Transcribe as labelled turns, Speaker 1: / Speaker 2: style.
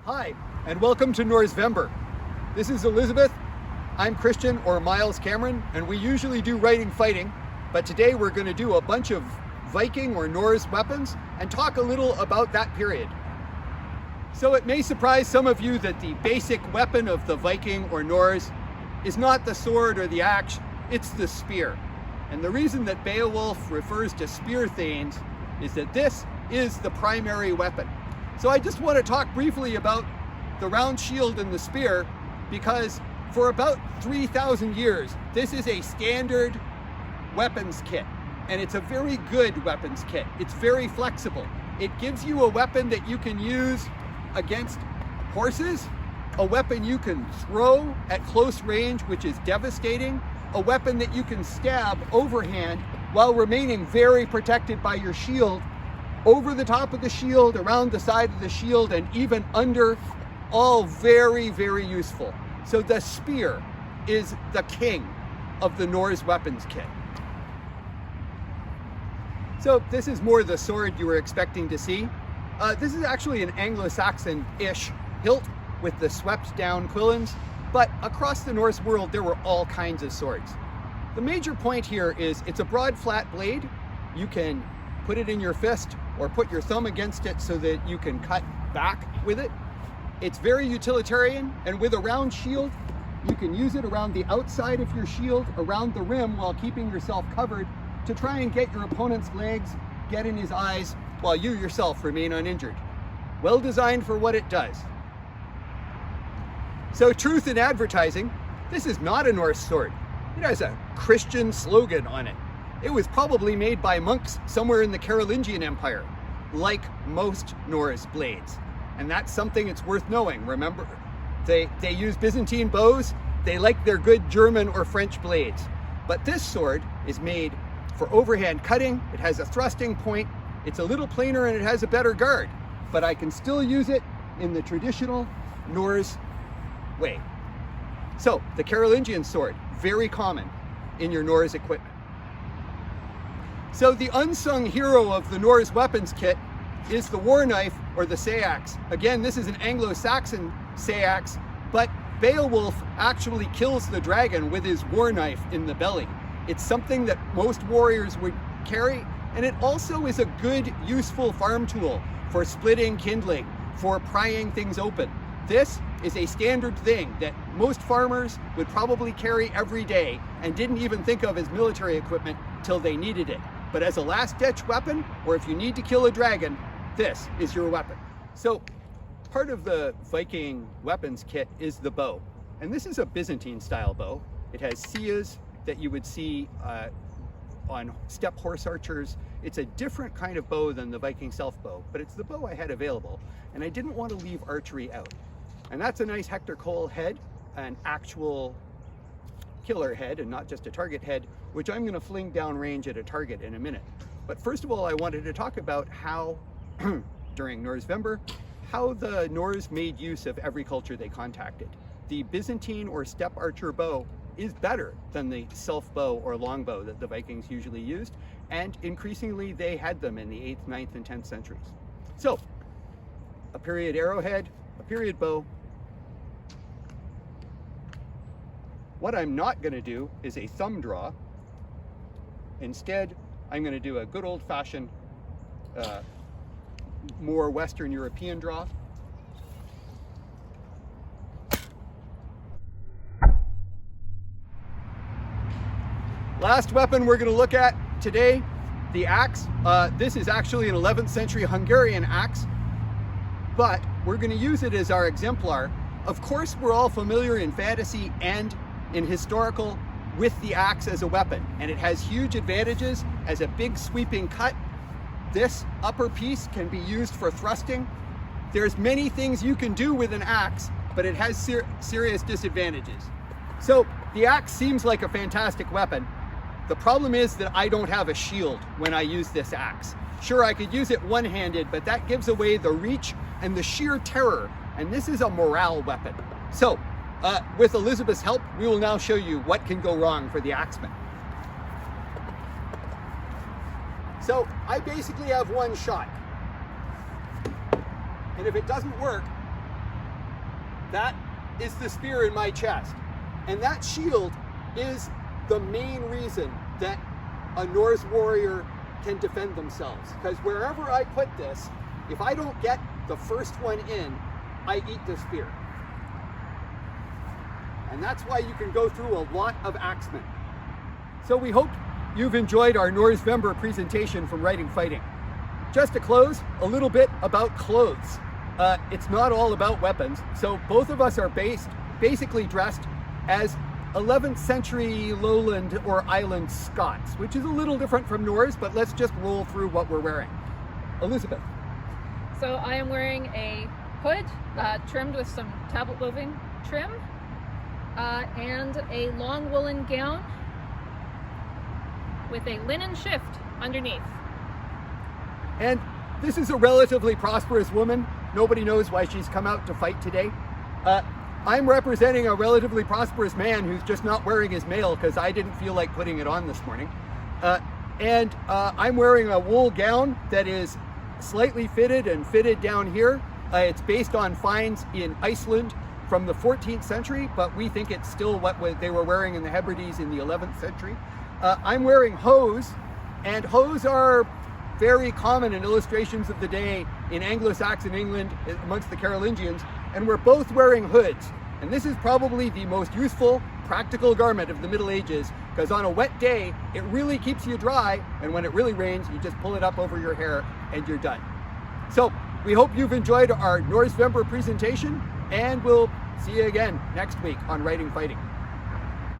Speaker 1: Hi, and welcome to Norsevember. This is Elizabeth. I'm Christian, or Miles Cameron, and we usually do writing fighting, but today we're going to do a bunch of Viking or Norse weapons and talk a little about that period. So it may surprise some of you that the basic weapon of the Viking or Norse is not the sword or the axe, it's the spear. And the reason that Beowulf refers to spear thanes is that this is the primary weapon. So I just want to talk briefly about the round shield and the spear, because for about 3,000 years, this is a standard weapons kit. And it's a very good weapons kit. It's very flexible. It gives you a weapon that you can use against horses, a weapon you can throw at close range, which is devastating, a weapon that you can stab overhand while remaining very protected by your shield, over the top of the shield, around the side of the shield, and even under, all very, very useful. So the spear is the king of the Norse weapons kit. So this is more the sword you were expecting to see. This is actually an Anglo-Saxon-ish hilt with the swept down quillins, but across the Norse world there were all kinds of swords. The major point here is it's a broad flat blade. You can put it in your fist or put your thumb against it so that you can cut back with it. It's very utilitarian, and with a round shield, you can use it around the outside of your shield, around the rim, while keeping yourself covered to try and get your opponent's legs, get in his eyes, while you yourself remain uninjured. Well designed for what it does. So, truth in advertising, this is not a Norse sword. It has a Christian slogan on it. It was probably made by monks somewhere in the Carolingian Empire, like most Norse blades. And that's something it's worth knowing. Remember, they use Byzantine bows. They like their good German or French blades. But this sword is made for overhand cutting. It has a thrusting point. It's a little plainer and it has a better guard. But I can still use it in the traditional Norse way. So, the Carolingian sword, very common in your Norse equipment. So the unsung hero of the Norse weapons kit is the war knife, or the seax. Again, this is an Anglo-Saxon seax, but Beowulf actually kills the dragon with his war knife in the belly. It's something that most warriors would carry, and it also is a good, useful farm tool for splitting kindling, for prying things open. This is a standard thing that most farmers would probably carry every day and didn't even think of as military equipment till they needed it. But as a last-ditch weapon, or if you need to kill a dragon, this is your weapon. So part of the Viking weapons kit is the bow. And this is a Byzantine-style bow. It has scias that you would see on steppe horse archers. It's a different kind of bow than the Viking self-bow, but it's the bow I had available, and I didn't want to leave archery out. And that's a nice Hector Cole head, an actual killer head and not just a target head, which I'm going to fling down range at a target in a minute. But first of all, I wanted to talk about how, during Norsevember, how the Norse made use of every culture they contacted. The Byzantine or steppe archer bow is better than the self-bow or longbow that the Vikings usually used, and increasingly they had them in the 8th, 9th, and 10th centuries. So, a period arrowhead, a period bow. What I'm not going to do is a thumb draw. Instead, I'm going to do a good old-fashioned, more Western European draw. Last weapon we're going to look at today, the axe. This is actually an 11th century Hungarian axe, but we're going to use it as our exemplar. Of course, we're all familiar in fantasy and in historical with the axe as a weapon, and it has huge advantages as a big sweeping cut. This upper piece can be used for thrusting. There's many things you can do with an axe, but it has serious disadvantages. So the axe seems like a fantastic weapon. The problem is that I don't have a shield when I use this axe. Sure, I could use it one-handed, but that gives away the reach and the sheer terror, and this is a morale weapon. So with Elizabeth's help, we will now show you what can go wrong for the axeman. So I basically have one shot. And if it doesn't work, That is the spear in my chest. And that shield is the main reason that a Norse warrior can defend themselves. Because wherever I put this, if I don't get the first one in, I eat the spear. And that's why you can go through a lot of axemen. So we hope you've enjoyed our Norsevember presentation from Writing Fighting. Just to close, a little bit about clothes. It's not all about weapons. So both of us are basically dressed as 11th century lowland or island Scots, which is a little different from Norse, but let's just roll through what we're wearing. Elizabeth.
Speaker 2: So I am wearing a hood trimmed with some tablet weaving trim and a long woolen gown with a linen shift underneath.
Speaker 1: And this is a relatively prosperous woman. Nobody knows why she's come out to fight today. I'm representing a relatively prosperous man who's just not wearing his mail because I didn't feel like putting it on this morning. I'm wearing a wool gown that is slightly fitted and fitted down here. It's based on finds in Iceland from the 14th century, but we think it's still what they were wearing in the Hebrides in the 11th century. I'm wearing hose, and hose are very common in illustrations of the day in Anglo-Saxon England amongst the Carolingians, and we're both wearing hoods. And this is probably the most useful, practical garment of the Middle Ages, because on a wet day, it really keeps you dry, and when it really rains, you just pull it up over your hair and you're done. So we hope you've enjoyed our Norsevember presentation, and we'll see you again next week on Writing Fighting.